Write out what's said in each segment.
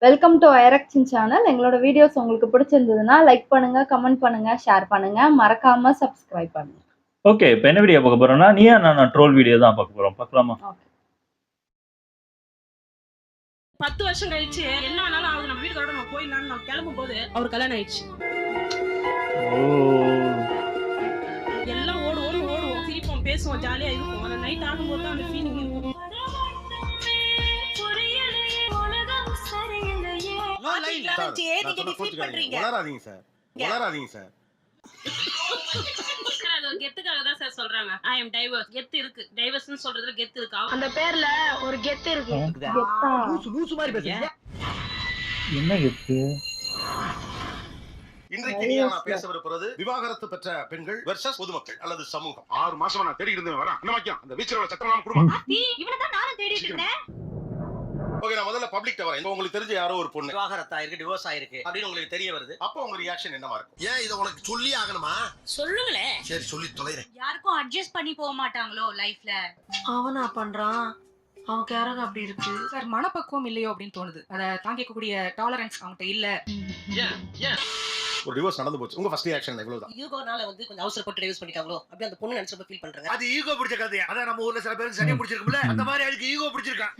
Welcome to ஐரக்ஷன் channel. எங்களோட videos உங்களுக்கு பிடிச்சிருந்ததுன்னா லைக் பண்ணுங்க, கமெண்ட் பண்ணுங்க, ஷேர் பண்ணுங்க, மறக்காம சப்ஸ்கிரைப் பண்ணுங்க. ஓகே, இப்போ என்ன வீடியோ பார்க்க போறோம்னா நீயா நான் ட்ரோல் வீடியோ தான் பார்க்க போறோம். பார்க்கலாமா? ஓகே. 10 வருஷம் கழிச்சு என்ன ஆனாலும் ஆகுது, நம்ம வீட்டுக்கு நம்ம போயிடலாம்னு நான் கிளம்பும் போது அவர் கல்யாணம் ஆயிடுச்சு. எல்லாம் ஓடுவோம், சிரிப்போம், பேசுவோம், ஜாலியா இருக்கும். அந்த நைட் ஆகும்போது தான் அந்த ஃபீலிங் இருக்கும். கெத்துக்காக தான் சார் சொல்றாங்க. ஐ அம் டைவர்ஸ். கெத்து இருக்கு. டைவர்ஸ்னு சொல்றதுல கெத்து இருக்கு. அந்த பேர்ல ஒரு கெத்து இருக்கு. லூசு மாதிரி பேசுறீங்க. என்ன கெத்து? இன்றைக்கு நான் பேச விருப்பது விவாகரத்து பெற்ற பெண்கள் வெர்சஸ் பொதுமக்கள் அல்லது சமூகம். 6 மாசமா நான் தேடி இருந்தேன். வரேன். என்ன வாக்கியம்? அந்த வீச்சரோட சத்திரநாம குடும்பம். இவனை தான் நானும் தேடிட்டு இருந்தேன். ஓகே, நான் முதல்ல பப்ளிக்ட்ட வரேன். உங்களுக்கு தெரிஞ்ச யாரோ ஒரு பொண்ணு விவாகரத்து ஆயிருக்கு, டிவோர்ஸ் ஆயிருக்கு அப்படின்னு உங்களுக்கு தெரிய வருது. அப்போ உங்க ரியாக்ஷன் என்னவா இருக்கும்? ஏன் இத உனக்கு சொல்லி ஆகணுமா? சொல்லுங்களே. சரி சொல்லி தொலைறேன். யாருக்கும் அட்ஜஸ்ட் பண்ணி போக மாட்டாங்களோ லைஃப்ல. அவனா பண்றான், அவன் கேரக அப்படி இருக்கு சார். மனப்பக்குவம் இல்லையோ அப்படின்னு தோணுது. அதை தாங்கிக்கக்கூடிய டாலரன்ஸ் அவன்கிட்ட இல்ல. ஒரு டிவோர்ஸ் நடந்து போச்சு, உங்க ஃபர்ஸ்ட் ரியாக்ஷன் எவ்வளவுதான்? ஈகோனால வந்து கொஞ்சம் அவசரப்பட்டு டிவோர்ஸ் பண்ணிட்டாங்களோ அப்படி அந்த பொண்ணு நினைச்சப்ப ஃபீல் பண்றாங்க. அது ஈகோ பிடிச்ச கதையா? அத நம்ம ஊர்ல சில பேருக்கு சனியை பிடிச்சிருக்கும்ல, அந்த மாதிரி அதுக்கு ஈகோ பிடிச்சிருக்கான்.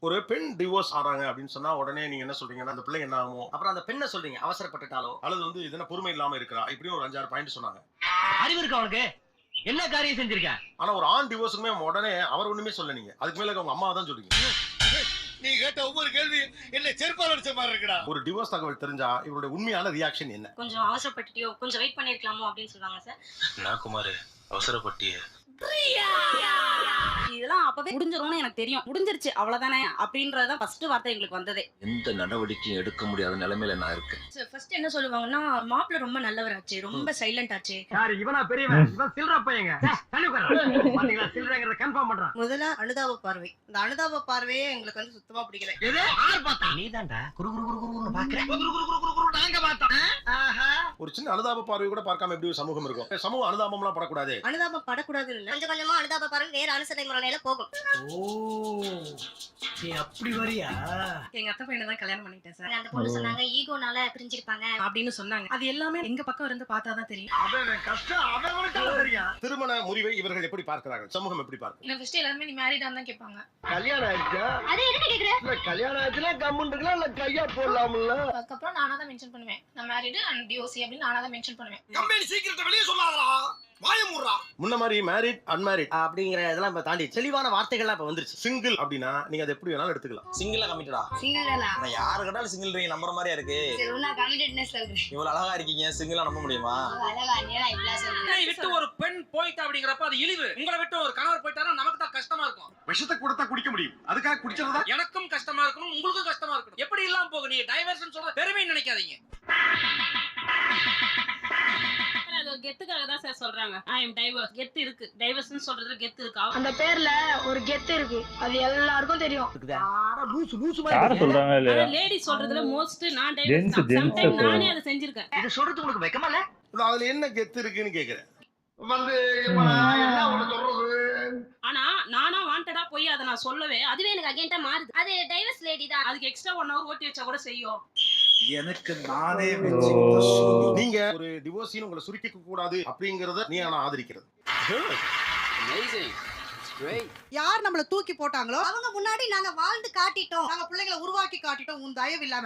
ஒரு பெண் டிவோர்ஸ் ஆறாங்க அப்படின்னு சொன்னா உடனே நீங்க என்ன சொல்றீங்கன்னா அந்த பிள்ளை என்ன ஆகும்? அப்புறம் அந்த பெண்ணை சொல்றீங்க அவசரப்பட்டுட்டாலோ அல்லது வந்து இதென்ன பொறுமை இல்லாம இருக்கிறா, இப்படியும் ஒரு 5-6 பாயிண்ட் சொன்னாங்க. அறிவு இருக்கு அவனுக்கு, என்ன காரியம் செஞ்சிருக்க? ஆனா ஒரு ஆண் டிவோர்ஸுமே உடனே அவர் ஒண்ணுமே சொல்ல, நீங்க அதுக்கு மேல உங்க அம்மா தான் சொல்றீங்க. நீ கேட்ட ஒவ்வொரு கேள்வி என்ன செருப்பால் அடிச்ச மாதிரி இருக்குடா. ஒரு டிவோர்ஸ் தகவல் தெரிஞ்சா இவருடைய உண்மையான ரியாக்ஷன் என்ன? கொஞ்சம் அவசரப்பட்டுட்டியோ, கொஞ்சம் வெயிட் பண்ணிருக்கலாமோ அப்படின்னு சொல்றாங்க சார். நான் குமார் அவசரப்பட்டியே. இதெல்லாம் அப்பவே முடிஞ்சிரும்னு எனக்கு தெரியும். முடிஞ்சிருச்சு அவ்வளவுதானே அப்படின்றதுதான் ஃபர்ஸ்ட் வார்த்தை எங்களுக்கு வந்ததே. எந்த நடவடிக்கையும் எடுக்க முடியாத நிலைமையில நான் இருக்கேன். சார் ஃபர்ஸ்ட் என்ன சொல்லுவாங்கன்னா, மாப்பிள்ள ரொம்ப நல்லவர் ஆச்சு, ரொம்ப சைலண்ட் ஆச்சு. யாரு இவனா பெரியவன்? இவன் சில்றா பையங்க. தள்ளி உட்காரு. பாத்தீங்களா சில்றங்கறத கன்ஃபார்ம் பண்றான். முதல்ல அனுதாப பார்வை. இந்த அனுதாப பார்வையே எங்களுக்கு வந்து சுத்தமா பிடிக்கல. எது? யார் பார்த்தா? நீதான்டா குரு குரு குரு குருன்னு பாக்குறேன். குரு குரு குரு குரு குரு நாங்க பார்த்தோம். ஆஹா. ஒரு சின்ன அனுதாப பார்வை கூட பார்க்காம எப்படி ஒரு சமூகம் இருக்கும்? சமூகம் அனுதாபம்லாம் படக்கூடாது. அனுதாபம் படக்கூடாது இல்ல, கொஞ்சம் கொஞ்சமா அனுதாப பார்வை வேற அனுசரணை முறையில போகும். ஓ, நீ அப்படி வரியா? எங்க அத்தை பையனை தான் கல்யாணம் பண்ணிட்டேன் சார். அந்த பொண்ணு சொன்னாங்க ஈகோனால பிரிஞ்சிருப்பாங்க அப்படின்னு சொன்னாங்க. அது எல்லாமே எங்க பக்கம் இருந்து பார்த்தாதான் தெரியும். அவன் கஷ்டம் அவனுக்கு தெரியும். திருமண முறிவை இவர்கள் எப்படி பார்க்கிறார்கள், சமூகம் எப்படி பார்க்கிறது? இல்ல ஃபர்ஸ்ட் எல்லாருமே நீ மேரிடான்னு தான் கேட்பாங்க. கல்யாணம் ஆயிடுச்சா? அது எதுக்கு கேக்குற? இல்ல கல்யாணம் ஆயிடுச்சுனா கம்முன்னு இருக்கலாம், இல்ல கையா போடலாம்ல. அதுக்கப்புறம் நானா தான் மென்ஷன் பண்ணுவேன், நான் மேரிடு அண்ட் டிவோர்ஸி அப்படின்னு நானா தான் மென்ஷன் பண்ணுவேன். கம்பெனி சீக்கிரத்தை வெளியே சொல்லாதடா. வாய மூடுறா. முன்ன மாதிரி மேரிட் அன்மேரிட் அப்படிங்கிற இதெல்லாம் இப்ப தாண்டி தெளிவான வார்த்தைகள்லாம் இப்ப வந்துருச்சு. சிங்கிள் அப்படின்னா நீங்க அதை எப்படி வேணாலும் எடுத்துக்கலாம். சிங்கிளா கமிட்டடா? சிங்கிளா? நான் யாரு கேட்டாலும் சிங்கிள் நீங்க நம்புற மாதிரியா இருக்கு. சரி நான் கமிட்டட்னஸ் சொல்றேன். இவ்வளவு அழகா இருக்கீங்க, சிங்கிளா நம்ப முடியுமா? அழகா நீங்க இவ்ளோ சொல்றீங்க. விட்டு ஒரு பெண் போயிட்டா அப்படிங்கறப்ப அது இழிவு. உங்களை விட்டு ஒரு கணவர் போயிட்டாரா நமக்கு தான் கஷ்டமா இருக்கும். விஷத்தை கொடுத்தா குடிக்க முடியும், அதுக்காக குடிச்சதா? எனக்கும் கஷ்டமா இருக்கணும், உங்களுக்கும் கஷ்டமா இருக்கணும். எப்படி இல்லாம போகும்? நீங்க டைவர்ஸ்னு சொல்ற பெருமை நினைக்காதீங்க. கெத்துக்காக தான் சார் சொல்றாங்க. ஐ அம் டைவர்ஸ். கெத்து இருக்கு. டைவர்ஸ்னு சொல்றதுல கெத்து இருக்கு. அந்த பேர்ல ஒரு கெத்து இருக்கு, அது எல்லாருக்கும் தெரியும். லூசு லூசு யார மாதிரி சொல்றாங்க இல்ல? ஆனா லேடி சொல்றதுல மோஸ்ட் நான் டைவர்ஸ் தான். Gents, சம்டைம் நானே அதை செஞ்சிருக்கேன். இது சொல்றது உங்களுக்கு வெக்கமா இல்ல? அதுல என்ன கெத்து இருக்குன்னு கேக்குறேன். வந்து இப்ப நான் என்ன உனக்கு சொல்றது? ஆனா நானா வாண்டடா போய் அதை நான் சொல்லவே அதுவே எனக்கு அகைன்ட்டா மாறுது. அது டைவர்ஸ் லேடி தான். அதுக்கு எக்ஸ்ட்ரா 1 hour ஓட்டி வச்சா கூட செய்யும். எனக்கு நானே நீங்க ஒரு டிவோர்ஸின்னு உங்களை சுருக்கிக்க கூடாது அப்படிங்கறத நீ நான் ஆதரிக்கிறது. யார் நம்மள தூக்கி போட்டாங்களோ அவங்க முன்னாடி நாங்க வாழ்ந்து காட்டிட்டோம், நாங்க பிள்ளைகளை உருவாக்கி காட்டிட்டோம், உன் தயவு இல்லாம.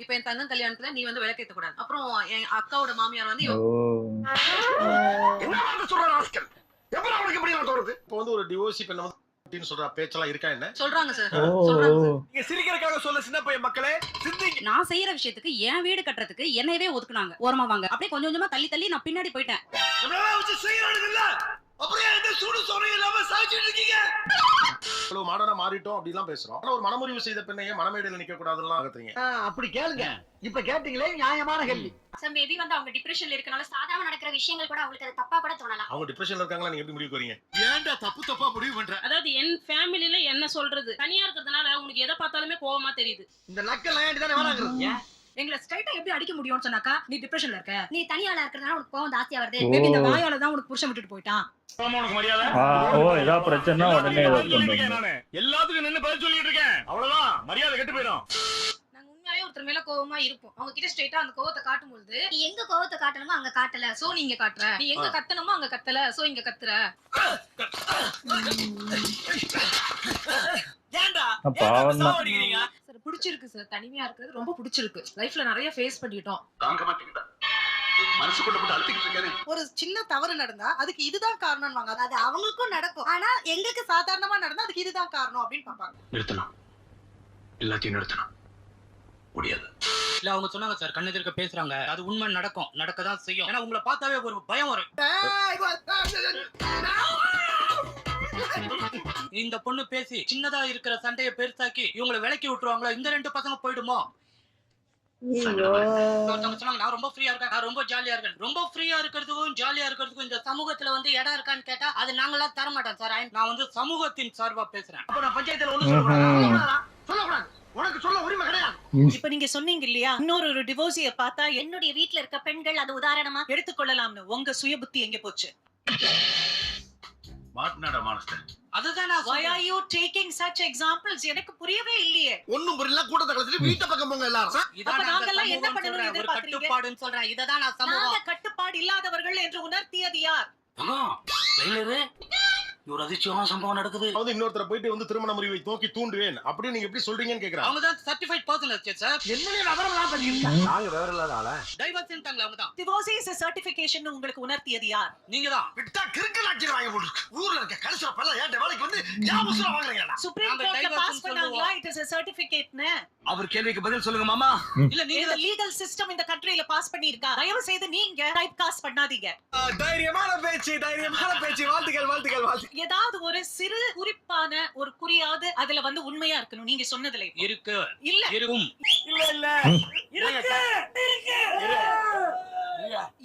இப்ப என் தங்கம் கல்யாணத்துல நீ வந்து விளக்கேத்த கூடாது. அப்புறம் என் அக்காவோட மாமியார் வந்து என்ன வார்த்தை சொல்ற ராஸ்கல்? எப்பறம் அவனுக்கு இப்படி எல்லாம் தோணுது? இப்போ வந்து ஒரு டிவோர்ஸி பெண்ண வந்து அப்படின்னு சொல்ற பேச்செல்லாம் இருக்கா என்ன? சொல்றாங்க சார். சொல்றாங்க சார். நீங்க சிரிக்கிறதுக்காக சொல்ல சின்ன பையன் மக்களே சிந்திங்க. நான் செய்யற விஷயத்துக்கு என் வீடு கட்டுறதுக்கு என்னையவே ஒதுக்குனாங்க. ஓரமா வாங்க. அப்படியே கொஞ்சம் கொஞ்சமா தள்ளி தள்ளி நான் பின்னாடி போயிட்டேன். நம்மளால வச்சு செய்யறானுங்க இல்ல, அப்படியே என்ன சூடு சொறி இல்லாம சாய்ச்சிட்டு இருக்கீங்க. இவ்வளவு மாடர்னா மாறிட்டோம் அப்படிலாம் பேசுறோம். ஆனா ஒரு மனமுறிவு செய்த பெண்ணையே மனமேடையில நிக்க கூடாதுன்னு ஆகறீங்க. அப்படி கேளுங்க. இப்ப கேட்டீங்களே நியாயமான கேள்வி. சார் மேபி வந்து அவங்க டிப்ரஷன்ல இருக்கனால சாதாரண நடக்கிற விஷயங்கள் கூட அவங்களுக்கு அது தப்பா கூட தோணலாம். அவங்க டிப்ரஷன்ல இருக்காங்களா, நீங்க எப்படி முடிவு வரீங்க? ஏன்டா தப்பு தப்பா முடிவு பண்ற? அதாவது என் ஃபேமிலில என்ன சொல்றது, தனியா இருக்கிறதுனால உங்களுக்கு எதை பார்த்தாலுமே கோவமா தெரியுது. இந்த நக்கல் ஏன்டி தானே வராங்க? எங்களை ஸ்ட்ரைட்டா எப்படி அடிக்க முடியும்னு சொன்னாக்கா நீ டிப்ரெஷன்ல இருக்க, நீ தனியாளா இருக்கிறதுனால உனக்கு கோவம் ஜாஸ்தியா வருது. மேபி இந்த வாயால தான் உனக்கு புருஷன் விட்டுட்டு போயிட்டான். ஓ ஏதாவது பிரச்சனை உடனே ஏதாவது பண்ணுவாங்க. எல்லாத்துக்கும் நின்னு பதில் சொல்லிட்டு இருக்கேன். அவ்வளவுதான், மரியாதை கெட்டு போயிடும். நாங்க உண்மையாவே ஒருத்தர் மேல கோவமா இருப்போம். அவங்க கிட்ட ஸ்ட்ரைட்டா அந்த கோவத்தை காட்டும்போது நீ எங்க கோவத்தை காட்டணுமோ அங்க காட்டல, சோ நீ இங்க காட்டுற. நீ எங்க கத்தணுமோ அங்க கத்தல, சோ இங்க கத்துற. பாவம் தான். சார் பிடிச்சிருக்கு சார், தனிமையா இருக்கிறது ரொம்ப பிடிச்சிருக்கு. லைஃப்ல நிறைய ஃபேஸ் பண்ணிட்டோம். தாங்க மாட்டேங்குதா? மனசுக்குள்ள போட்டு அழுத்திக்கிட்டு இருக்கானே. ஒரு சின்ன தவறு நடந்தா அதுக்கு இதுதான் காரணம்வாங்க. அது அவங்களுக்கும் நடக்கும். ஆனா எங்களுக்கு சாதாரணமா நடந்தா அதுக்கு இதுதான் காரணம் அப்படின்னு பாப்பாங்க. நிறுத்தணும், எல்லாத்தையும் நிறுத்தணும். முடியாது. இல்ல அவங்க சொன்னாங்க சார், கண்ணெதிர்க்க பேசுறாங்க, அது உண்மை நடக்கும், நடக்கதான் செய்யும். ஏன்னா உங்களை பார்த்தாவே ஒரு பயம் வரும். இந்த பொண்ணு பேசி சின்னதா இருக்கிற சண்டையை பெருசாக்கி இவங்களை விலக்கி விட்டுருவாங்களா, இந்த 2 பசங்க போயிடுமோ. ஒருத்தவங்க சொன்னாங்க, நான் ரொம்ப ஃப்ரீயா இருக்கேன், நான் ரொம்ப ஜாலியா இருக்கேன். ரொம்ப ஃப்ரீயா இருக்கிறதுக்கும் ஜாலியா இருக்கிறதுக்கும் இந்த சமூகத்துல வந்து இடம் இருக்கான்னு கேட்டா அது நாங்களாம் தர மாட்டோம் சார். நான் வந்து சமூகத்தின் சார்பா பேசுறேன். அப்ப நான் பஞ்சாயத்துல ஒண்ணு சொல்லக்கூடாது. உனக்கு சொல்ல உரிமை கிடையாது. இப்ப நீங்க சொன்னீங்க இல்லையா, இன்னொரு டிவோர்ஸிய பார்த்தா என்னுடைய வீட்ல இருக்க பெண்கள் அது உதாரணமா எடுத்துக்கொள்ளலாம்னு. உங்க சுய புத்தி எங்க போச்சு? மாட்னாடா மானஸ்தன். அதுதான் நான் Why are you taking such examples? எனக்கு புரியவே இல்லையே. ஒண்ணும் புரியல. கூட்டத்தை கலச்சிட்டு வீட்டை பக்கம் போங்க எல்லாரும். அப்ப நாங்கெல்லாம் என்ன பண்ணணும் ஒரு எதிர்பார்க்கறீங்க? கட்டுப்பாடுன்னு சொல்றேன். இததான் நான் நாங்க சமூகம். கட்டுப்பாடு இல்லாதவர்கள் என்று உணர்த்தியது யார்? ஒரு அதிர்ச்சியான சம்பவம் நடக்குது. அதாவது இன்னொருத்தர போயிட்டு வந்து திருமண முறிவை நோக்கி தூண்டுவேன் அப்படின்னு நீங்க எப்படி சொல்றீங்கன்னு கேக்குறாங்க. அவங்க தான் சர்டிஃபைட் பர்சன் சார். என்னனே விவரம்லாம் பண்ணிருக்கீங்க. நாங்க விவரம் இல்லாத ஆளா? டைவர்ஸ்ன்றாங்க அவங்க தான். Divorce is a certification உங்களுக்கு உணர்த்தியது யார்? நீங்க தான். விட்டா கிறுக்கல் அடிச்சு வாங்கி போட்டுருக்கு. ஊர்ல இருக்க கடைசில பல்ல ஏன் வேலைக்கு வந்து யா முசுரா வாங்குறீங்கடா? சுப்ரீம் நாங்க கோர்ட்ல divorce பாஸ் பண்ணாங்களா? It is a certificate னு. அவர் கேள்விக்கு பதில் சொல்லுங்க மாமா. இல்ல நீங்க இந்த லீகல் சிஸ்டம் இந்த கண்ட்ரில பாஸ் பண்ணிருக்கா? தயவு செய்து நீங்க டைப் காஸ்ட் பண்ணாதீங்க. தைரியமான பேச்சு, தைரியமான பேச்சு. வாழ்த்துக்கள், வாழ்த்துக்கள், வாழ்த்துக்கள். ஏதாவது ஒரு சிறு குறிப்பான ஒரு குறியாவது அதுல வந்து உண்மையா இருக்கணும். நீங்க சொன்னதுல இருக்கு. இல்ல இருக்கும். இல்ல இல்ல. இருக்கு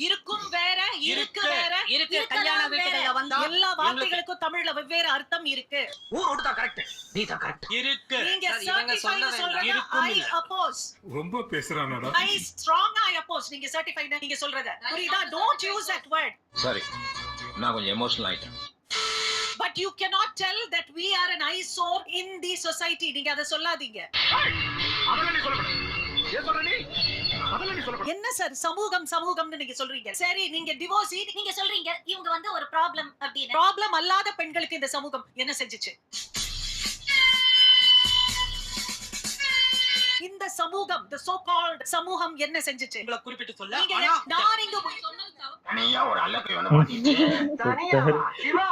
இருக்கும் வேற, இருக்கு வேற, இருக்கு. கல்யாண வீட்டுல வந்தா எல்லா வார்த்தைகளுக்கும் தமிழ்ல வெவ்வேறு அர்த்தம் இருக்கு. ஊர் ஓட்டு தான் கரெக்ட். நீ தான் கரெக்ட். இருக்கு. நீங்க இவங்க certified சொன்னது சொல்றத இருக்கும் I இல்ல. oppose. ரொம்ப பேசுறானடா. I strong I oppose. நீங்க certified நீங்க சொல்றத புரியுதா? Don't use that word. Sorry, நான் கொஞ்சம் எமோஷனல் ஆயிட்டேன். But you cannot tell that we are an eyesore in the society. நீங்க அத சொல்லாதீங்க. அதெல்லாம் நீ சொல்லக்கூடாது. ஏன் சொல்ற நீ? அதெல்லாம் நீ சொல்லக்கூடாது. என்ன சார் சமூகம் சமூகம்னு நீங்க சொல்றீங்க? சரி, நீங்க டிவோர்ஸி நீங்க சொல்றீங்க இவங்க வந்து ஒரு ப்ராப்ளம் அப்படின்னு. ப்ராப்ளம் அல்லாத பெண்களுக்கு இந்த சமூகம் என்ன செஞ்சுச்சு? இந்த சமூகம், the so called சமூகம் என்ன செஞ்சுச்சு? உங்களை குறிப்பிட்டு சொல்ல. நீங்க ஆனா நான் இங்க தனியா ஒரு அல்லக்கை வந்து மாட்டிச்சு. தனியா சிவா.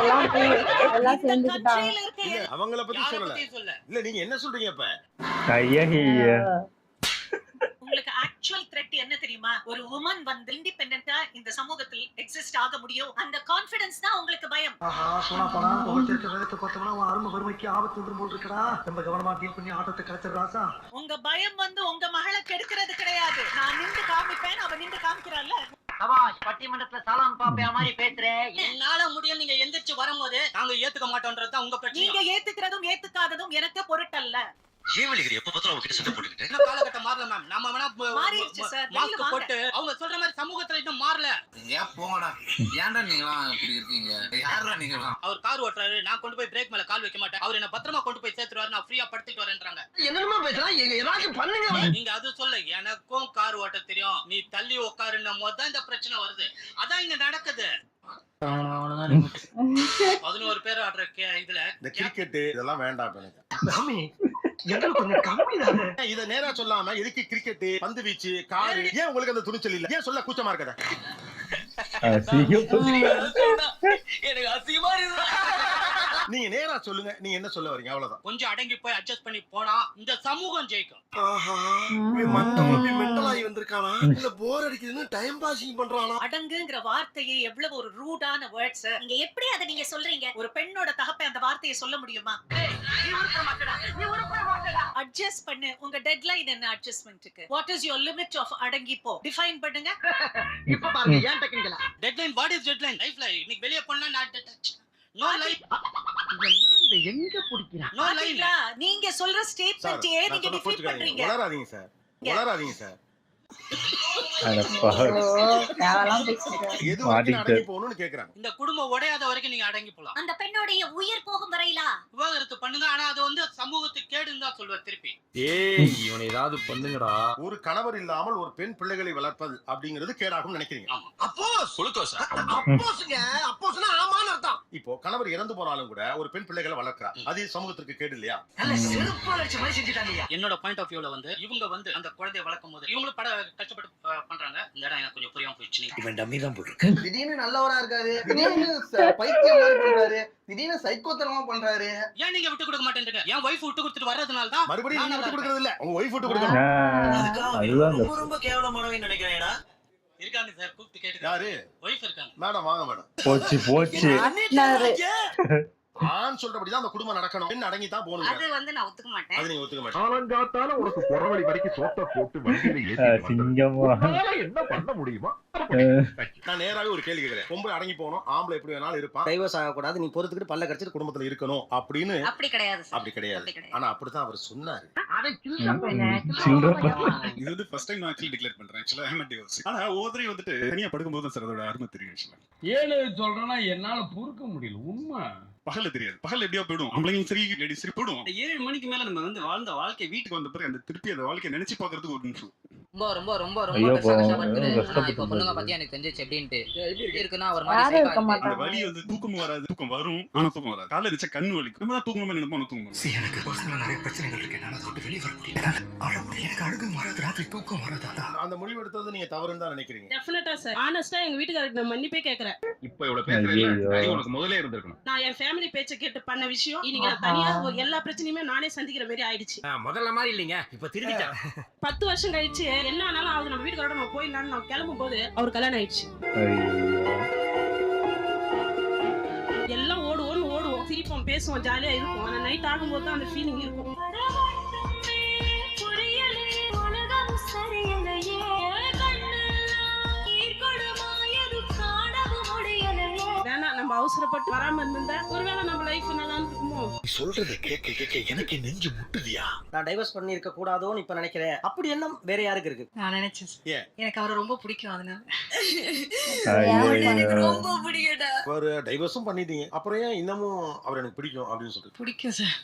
எல்லாம் இந்த சேர்ந்துக்கிட்டா countryல இருக்க இல்ல அவங்கள பத்தி யாரை சொல்லல. பத்தியும் சொல்ல. இல்ல நீங்க என்ன சொல்றீங்க இப்ப? ஐயா உங்களுக்கு ஆக்சுவல் த்ரெட் என்ன தெரியுமா? ஒரு உமன் வந்து இண்டிபெண்டன்ட்டா இந்த சமூகத்தில் எக்ஸிஸ்ட் ஆக முடியும். அந்த கான்ஃபிடன்ஸ் தான் உங்களுக்கு பயம். ஆஹா சொன்னா போனா ஒருத்தருக்கு வேகத்தை பார்த்தோம்னா அவன் அருமை வறுமைக்கு ஆபத்து வந்துரும் போல் இருக்கடா. ரொம்ப கவனமா டீல் பண்ணி ஆட்டத்தை கலைச்சிரு ராசா. உங்க பயம் வந்து உங்க மகளை கெடுக்கிறது கிடையாது. நான் நின்று காமிப்பேன், அவ நின்று காமிக்கிறாள்ல. சபாஷ், பட்டிமன்றத்துல சாலம் பாப்பே மாதிரி பேசுறேன். என்னால முடியும். நீங்க எந்திரிச்சு வரும்போது நாங்க ஏத்துக்க மாட்டோம்ன்றது தான் உங்க பிரச்சனை. நீங்க ஏத்துக்கிறதும் ஏத்துக்காததும் எனக்கு பொருட்டல்ல. ஜீவலிகிரி எப்ப பார்த்தா அவகிட்ட சண்டை போட்டுக்கிட்டு. இன்னும் காலகட்டம் மாறல மேம். நாம வேணா மாறிடுச்சு சார். வெளியில மாஸ்க் வாங்க. போட்டு அவங்க சொல்ற மாதிரி சமூகத்துல இன்னும் மாறல. ஏன் போங்கடா, ஏன்டா நீங்களாம் இப்படி இருக்கீங்க? யாரா நீங்களாம்? அவர் கார் ஓட்டுறாரு, நான் கொண்டு போய் பிரேக் மேல கால் வைக்க மாட்டேன். அவர் என்ன பத்திரமா கொண்டு போய் சேர்த்துருவாரு, நான் ஃப்ரீயா படுத்துட்டு வரேன்றாங்க. என்னமா பேசுறான்? ஏதாச்சும் பண்ணுங்க. நீங்க அது சொல்ல, எனக்கும் கார் ஓட்ட தெரியும், நீ தள்ளி உட்காருன்னும் போது தான் இந்த பிரச்சனை வருது. அதான் இங்க நடக்குது. 11 பேர் ஆடுற இதுல இந்த கிரிக்கெட் இதெல்லாம் வேண்டாம் எனக்கு. சாமி எங்களுக்கு கொஞ்சம் கம்மி தானே. இத நேரா சொல்லாம எதுக்கு கிரிக்கெட், பந்து வீச்சு, கார், ஏன் உங்களுக்கு அந்த துணிச்சல் இல்ல? ஏன் சொல்ல கூச்சமா இருக்கதா? எனக்கு அசிங்கமா இருக்கு. நீங்க நேரா சொல்லுங்க, நீங்க என்ன சொல்ல வரீங்க? அவ்வளவுதான். கொஞ்சம் அடங்கி போய் அட்ஜஸ்ட் பண்ணி போனா இந்த சமூகம் ஜெயிக்கும். ஆஹா மத்தவங்க மென்டலாகி வந்திருக்கானா இல்ல போர் அடிக்குதுன்னு டைம் பாசிங் பண்றானா? அடங்குங்கிற வார்த்தையை எவ்வளவு ஒரு ரூடான வேர்ட்ஸ். நீங்க எப்படி அதை நீங்க சொல்றீங்க? ஒரு பெண்ணோட தகப்பை அந்த வார்த்தையை சொல்ல முடியுமா? அட்ஜஸ்ட் பண்ணு. உங்க டெட்லைன் என்ன அட்ஜஸ்ட்மென்ட்க்கு? What is your limit of அடங்கி போ? டிஃபைன் பண்ணுங்க. இப்ப பாருங்க ஏன் டெக்னிக்கலா டெட்லைன், வாட் இஸ் டெட்லைன்? லைஃப்ல இன்னைக்கு வெளிய போனா நான் நோ லைஃப். எங்க பிடிக்கிறான்? No life. நீங்க சொல்ற சார், ஸ்டேட்மென்ட்டே நான் நீங்க சொல்ல டிஃபைன் பண்றீங்க. வளராதீங்க சார். வளராதீங்க சார். தேவையெல்லாம் பேசுறேன். எது வரைக்கும் அடங்கி போகணும்னு கேக்குறாங்க. இந்த குடும்பம் உடையாத வரைக்கும் நீங்க அடங்கி போலாம். அந்த பெண்ணுடைய உயிர் போகும் வரையிலா விவாகரத்து பண்ணுங்க. ஆனா அது வந்து சமூகத்துக்கு கேடுன்னு தான் சொல்லுவேன் திருப்பி. ஏய் இவனை ஏதாவது பண்ணுங்கடா. ஒரு கணவர் இல்லாமல் ஒரு பெண் பிள்ளைகளை வளர்ப்பது அப்படிங்கிறது கேடாகும் நினைக்கிறீங்க. அப்போ சொல்லுங்க சார். அப்போஸ்ங்க அப்போஸ்னா ஆமான்னு அர்த்தம். இப்போ கணவர் இறந்து போனாலும் கூட ஒரு பெண் பிள்ளைகளை வளர்க்கிறார். அது சமூகத்திற்கு கேடு இல்லையா? நல்ல செருப்பால அடிச்ச மாதிரி செஞ்சுட்டாங்க. என்னோட பாயிண்ட் ஆஃப் வியூல வந்து இவங்க வந்து அந்த குழந்தையை வளர்க்கும் போது இவங்களும் கஷ்டப்பட்டு பண்றாங்க. இந்த இடம் எனக்கு கொஞ்சம் புரியாம போயிடுச்சு. இவன் டம்மி தான் போட்டுருக்கு. திடீர்னு நல்லவரா இருக்காரு, திடீர்னு பைத்தியம் மாதிரி பண்றாரு, திடீர்னு சைக்கோத்தனமா பண்றாரு. ஏன் நீங்க விட்டு கொடுக்க மாட்டேன்றீங்க? என் வைஃப் விட்டு கொடுத்துட்டு வர்றதுனால தான் மறுபடியும் நீங்க விட்டு கொடுக்கறது இல்ல, உங்க வைஃப் விட்டு கொடுக்கணும். ரொம்ப ரொம்ப கேவலமானவன்னு நினைக்கிறேன்டா. இருக்காங்க சார், கூப்பிட்டு கேட்டு. யாரு? வைஃப் இருக்காங்க. மேடம் வாங்க மேடம். போச்சு ஆண் சொல்றபடிதான் அந்த குடும்பம் நடக்கணும். பெண் அடங்கி தான் போகணும். அது வந்து நான் ஒத்துக்க மாட்டேன். அது நீங்க ஒத்துக்க மாட்டீங்க. ஆலங்காத்தால உனக்கு குறவழி வரைக்கும் சோத்த போட்டு வண்டியில சிங்கமா என்ன பண்ண முடியுமா? நான் நேராவே ஒரு கேள்வி கேக்குறேன். பொம்பளை அடங்கி போகணும், ஆம்பளை எப்படி வேணாலும் இருப்பான், டைவர்ஸ் ஆக கூடாது, நீ பொறுத்துக்கிட்டு பல்ல கடிச்சிட்டு குடும்பத்துல இருக்கணும் அப்படின்னு. அப்படி கிடையாது சார். அப்படி கிடையாது. ஆனா அப்படிதான் அவர் சொன்னாரு. இது வந்து ஃபர்ஸ்ட் டைம் நான் ஆக்சுவலி டிக்ளேர் பண்றேன். ஆக்சுவலா ஐ அம் டிவோர்ஸ். ஆனா ஓதரி வந்துட்டு தனியா படுக்கும்போது சார் அதோட அருமை தெரியும். ஆக்சுவலா ஏழு சொல்றேன்னா என்னால பொறுக்க முடியல. உண்மை பகல்ல தெரியாது. பகல் எப்படியோ போயிடும். ஆம்பளைங்க சரி லேடிஸ் சரி போயிடும். 7 மணிக்கு மேல நம்ம வந்து வாழ்ந்த வாழ்க்கை வீட்டுக்கு வந்த பிறகு அந்த திருப்பி அந்த வாழ்க்கையை நினைச்சு பாக்குறதுக்கு ஒரு நிமிஷம். ரொம்ப ரொம்ப ரொம்ப ரொம்ப ஐயோ, இப்ப பொண்ணுங்க பத்தி எனக்கு தெரிஞ்சிச்சு எப்படின்ட்டு இருக்குன்னா ஒரு மாதிரி அந்த வலி வந்து தூக்கம் வராது. தூக்கம் வரும் ஆனா தூக்கம் வராது. காலைல நினைச்சா கண்ணு வலி. நம்ம தான் தூங்கணும்னு நினைப்போம், தூங்கணும். எனக்கு பர்சனலா நிறைய பிரச்சனைகள் இருக்கு. என்னால அதை விட்டு வெளியே வர முடியல. எனக்கு அழுகும் வராது, ராத்திரி தூக்கம் வராது. அந்த முடிவு எடுத்தது நீங்க தவறுன்னு தான் நினைக்கிறீங்க. டெஃபினட்டா சார். ஆனஸ்டா எங்க வீட்டுக்காரருக்கு நான் மன்னிப்பே கேக்குறேன். இப்ப இவ்வளவு பேசுறேன், உனக்கு முதல்ல இருந்திருக்கணும். நான் என் ஃபேமிலி பேச்ச கேட்டு பண்ண விஷயம் இன்னைக்கு நான் தனியா எல்லா பிரச்சனையுமே நானே சந்திக்கிற மாதிரி ஆயிடுச்சு. முதல்ல மாதிரி இல்லைங்க, இப்ப திரும்பிட்டேன். 10 வருஷம் கழிச்சு என்ன ஆனாலும் ஆகுது, நம்ம வீட்டுக்காரோட நம்ம போயிடலாம்னு நான் கிளம்பும் போது அவர் கல்யாணம் ஆயிடுச்சு. எல்லாம் ஓடுவோம், சிரிப்போம், பேசுவோம், ஜாலியா இருக்கும். ஆனா நைட் ஆகும்போது தான் அந்த ஃபீலிங் இருக்கும். வேணா நம்ம அவசரப்பட்டு வராம இருந்தா ஒருவேளை நம்ம லைஃப் நல்லா இருக்குமோ. சொல்றத கேட்க கேட்க எனக்கு நெஞ்சு முட்டுதியா. நான் டைவர்ஸ் பண்ணி இருக்க கூடாதோன்னு இப்ப நினைக்கிறேன். அப்படி என்ன வேற யாருக்கு இருக்கு? நான் நினைச்சேன் எனக்கு அவரை ரொம்ப பிடிக்கும். அதனால ரொம்ப பிடிக்கடா. ஒரு டைவர்ஸும் பண்ணிட்டீங்க, அப்புறம் ஏன் இன்னமும் அவர் எனக்கு பிடிக்கும் அப்படின்னு சொல்லிட்டு? பிடிக்கும் சார்.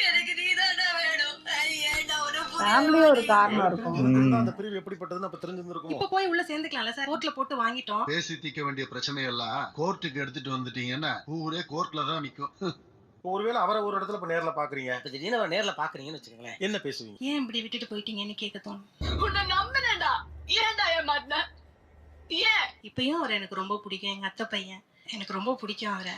எனக்கு நீதானே வேணும். ஃபேமிலியே ஒரு காரணம் இருக்கும். அந்த பிரிவு எப்படிப்பட்டதுன்னு அப்ப தெரிஞ்சிருக்கும். இப்ப போய் உள்ள சேர்ந்துக்கலாம்ல சார். கோர்ட்ல போட்டு வாங்கிட்டோம். பேசி தீர்க்க வேண்டிய பிரச்சனை எல்லாம் கோர்ட்டுக்கு எடுத்துட்டு வந்துட்டீங்கன்னா ஊரே கோர்ட்ல தான் நிக்கும். ஒருவேளை அவரை ஒரு இடத்துல இப்ப நேர்ல பாக்குறீங்க, திடீர்னு அவரை நேர்ல பாக்குறீங்கன்னு வச்சுக்கோங்களேன், என்ன பேசுவீங்க? ஏன் இப்படி விட்டுட்டு போயிட்டீங்கன்னு கேட்க தோணும். உன்னை நம்பினேன்டா, ஏன்டா ஏமாத்தின? ஏன்? இப்பயும் அவர் எனக்கு ரொம்ப பிடிக்கும். எங்க அத்தை பையன் எனக்கு ரொம்ப பிடிக்கும் அவரை.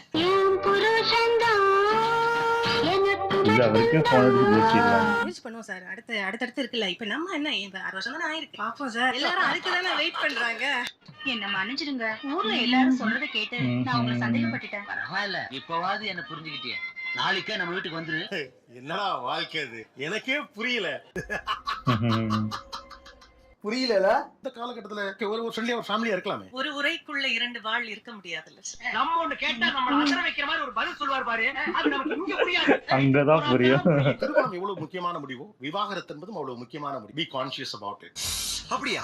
பண்ணுவோம் சார். அடுத்தடுத்து இருக்குல்ல. இப்ப நம்ம என்ன 6 வருஷம் தானே ஆயிருக்கு. பாப்போம் சார். எல்லாரும் அதுக்கு தானே வெயிட் பண்றாங்க. என்ன மன்னிச்சிடுங்க. ஊர்ல எல்லாரும் சொல்றத கேட்டு நான் உங்களை சந்தேகப்பட்டுட்டேன். பரவாயில்ல, இப்பவாது என்ன புரிஞ்சுக்கிட்டே. நாளைக்கே நம்ம வீட்டுக்கு வந்துரு. என்னடா வாழ்க்கை அது, எனக்கே புரியல. புரியல. இந்த காலகட்டத்துல ஒரு ஃப்ரெண்ட்லியா ஒரு ஃபேமிலியா இருக்கலாமே. ஒரு உரைக்குள்ள 2 வாள் இருக்க முடியாதுல்ல. நம்ம ஒண்ணு கேட்டா நம்ம அசர வைக்கிற மாதிரி ஒரு பதில் சொல்வார் பாரு, அது நமக்கு இங்க புரியாது. அங்கதான் புரியும். திருமணம் எவ்வளவு முக்கியமான முடிவோ, விவாகரத்து என்பதும் அவ்வளவு முக்கியமான முடிவு. B conscious about it. அப்படியா?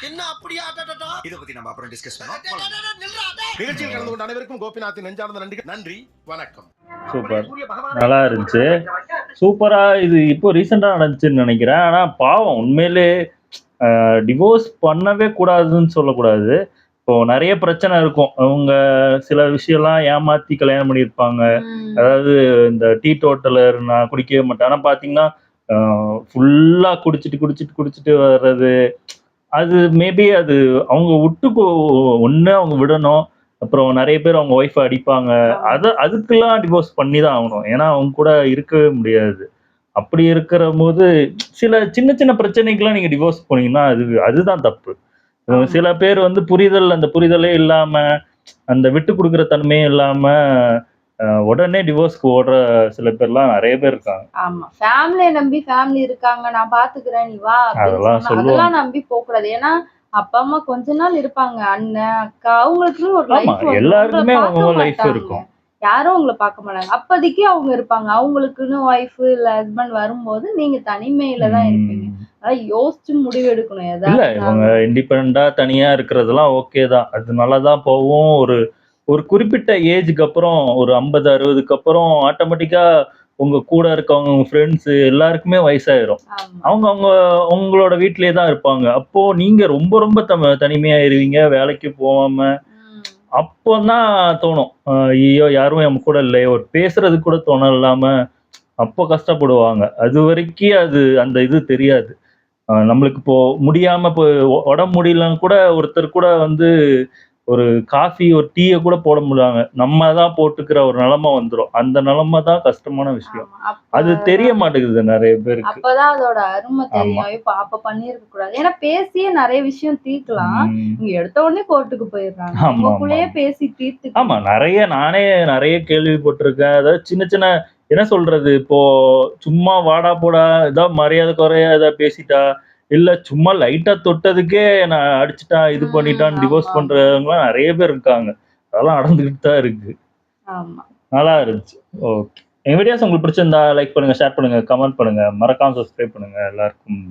என்ன அப்படியா? இத பத்தி நம்ம அப்புறம் டிஸ்கஸ் பண்ணலாம். நிகழ்ச்சியில் கலந்து கொண்ட அனைவருக்கும் கோபிநாத்தின் நெஞ்சார்ந்த நன்றி, வணக்கம். சூப்பர், நல்லா இருந்துச்சு. சூப்பரா. இது இப்போ ரீசெண்டா நடந்துச்சுன்னு நினைக்கிறேன். ஆனா பாவம், உண்மையிலே டிவோர்ஸ் பண்ணவே கூடாதுன்னு சொல்லக்கூடாது. இப்போ நிறைய பிரச்சனை இருக்கும். அவங்க சில விஷயம்லாம் ஏமாத்தி கல்யாணம் பண்ணியிருப்பாங்க. அதாவது இந்த டீ டோட்டலர், நான் குடிக்கவே மாட்டேன், ஆனா பாத்தீங்கன்னா ஃபுல்லா குடிச்சிட்டு வர்றது. அது மேபி அது அவங்க ஒண்ணு அவங்க விடணும். அப்புறம் நிறைய பேர் அவங்க ஒய்ஃபை அடிப்பாங்க. அதுக்கெல்லாம் டிவோர்ஸ் பண்ணி தான் ஆகணும். ஏன்னா அவங்க கூட இருக்கவே முடியாது. அப்படி இருக்கிற போது சில சின்ன பிரச்சனைக்கெல்லாம் நீங்க டிவோர்ஸ் போனீங்கன்னா அதுதான் தப்பு. சில பேர் வந்து அந்த புரிதலே இல்லாம, அந்த விட்டு கொடுக்குற தன்மையே இல்லாம உடனே டிவோர்ஸ்க்கு ஓடுற சில பேர்லாம் நிறைய பேர் இருக்காங்க. ஆமா, ஃபேமிலியை நம்பி ஃபேமிலி இருக்காங்க, நான் பாத்துக்கிறேன் நீ வா அதெல்லாம் நம்பி போக கூடாது. ஏன்னா அப்பா அம்மா கொஞ்ச நாள் இருப்பாங்க, அண்ணன் அக்கா, அவங்களுக்குன்னு ஒரு லைஃப், எல்லாருக்குமே அவங்க லைஃப் இருக்கும். யாரும் உங்களை பார்க்க மாட்டாங்க. அப்போதைக்கு அவங்க இருப்பாங்க. அவங்களுக்குன்னு ஒய்ஃப் இல்ல ஹஸ்பண்ட் வரும்போது நீங்க தனிமையில தான் இருப்பீங்க. அதான் யோசிச்சு முடிவு எடுக்கணும் இல்ல எதா இவங்க இருந்தாலும். இண்டிபெண்டா தனியா இருக்கிறதெல்லாம் ஓகே தான். அது நல்லா தான் போகும். ஒரு ஒரு குறிப்பிட்ட ஏஜ்க்கு அப்புறம் ஒரு 50, 60க்கு அப்புறம் ஆட்டோமேட்டிக்கா உங்க கூட இருக்கவங்க, உங்க ஃப்ரெண்ட்ஸ் எல்லாருக்குமே வயசாயிரும். ஆமா. அவங்க உங்களோட வீட்டிலேயே தான் இருப்பாங்க. அப்போ நீங்க ரொம்ப ரொம்ப தனிமையாயிருவீங்க, வேலைக்கு போகாம. ம். அப்போதான் தோணும். ஐயோ! யாரும் நம்ம கூட இல்லையே, ஒரு பேசுறதுக்கு கூட துணை இல்லாம அப்போ கஷ்டப்படுவாங்க. அதுவரைக்கும் அது அந்த இது தெரியாது. நம்மளுக்கு இப்போ முடியாம இப்போ உடம்பு முடியலன்னு கூட ஒருத்தர் கூட வந்து ஒரு காஃபி, ஒரு டீய கூட போட முடியாங்க. நம்ம தான் போட்டுக்கிற ஒரு நிலைமை வந்துரும். அந்த நிலைமை தான் கஷ்டமான விஷயம். ஆமா. அது தெரிய மாட்டேங்குது நெறைய பேருக்கு. அப்பதான் அதோட அருமை ஆமா. தெரியும். இப்ப அப்ப பண்ணியிருக்க கூடாது. ஏன்னா பேசியே நிறைய விஷயம் தீர்க்கலாம். ம். இங்க எடுத்த உடனே கோர்ட்டுக்கு போயிடுறாங்க. ஆமா, ஆமா. உங்களுக்குள்ளேயே பேசி ஆமா. தீர்த்துக்கலாம். நானே நெறைய கேள்விப்பட்டிருக்கேன். அதாவது சின்ன சின்ன என்ன சொல்றது, இப்போ சும்மா வாடா, போடா, ஏதாவது மரியாதை குறையா ஏதாவது பேசிட்டா, இல்ல சும்மா லைட்டா தொட்டதுக்கே நான் அடிச்சுட்டான், இது பண்ணிட்டான்னு ஆமா, டிவோர்ஸ் ஆமா. பண்றவங்கலாம் நெறைய பேர் இருக்காங்க. அதெல்லாம் நடந்துகிட்டு தான் இருக்கு. ஆமா. நல்லா இருந்துச்சு. ஓகே. எங்க வீடியோஸ் உங்களுக்கு பிடிச்சிருந்தா லைக் பண்ணுங்க, ஷேர் பண்ணுங்க, கமெண்ட் பண்ணுங்க. மறக்காம சப்ஸ்கிரைப் பண்ணுங்க. எல்லாருக்கும்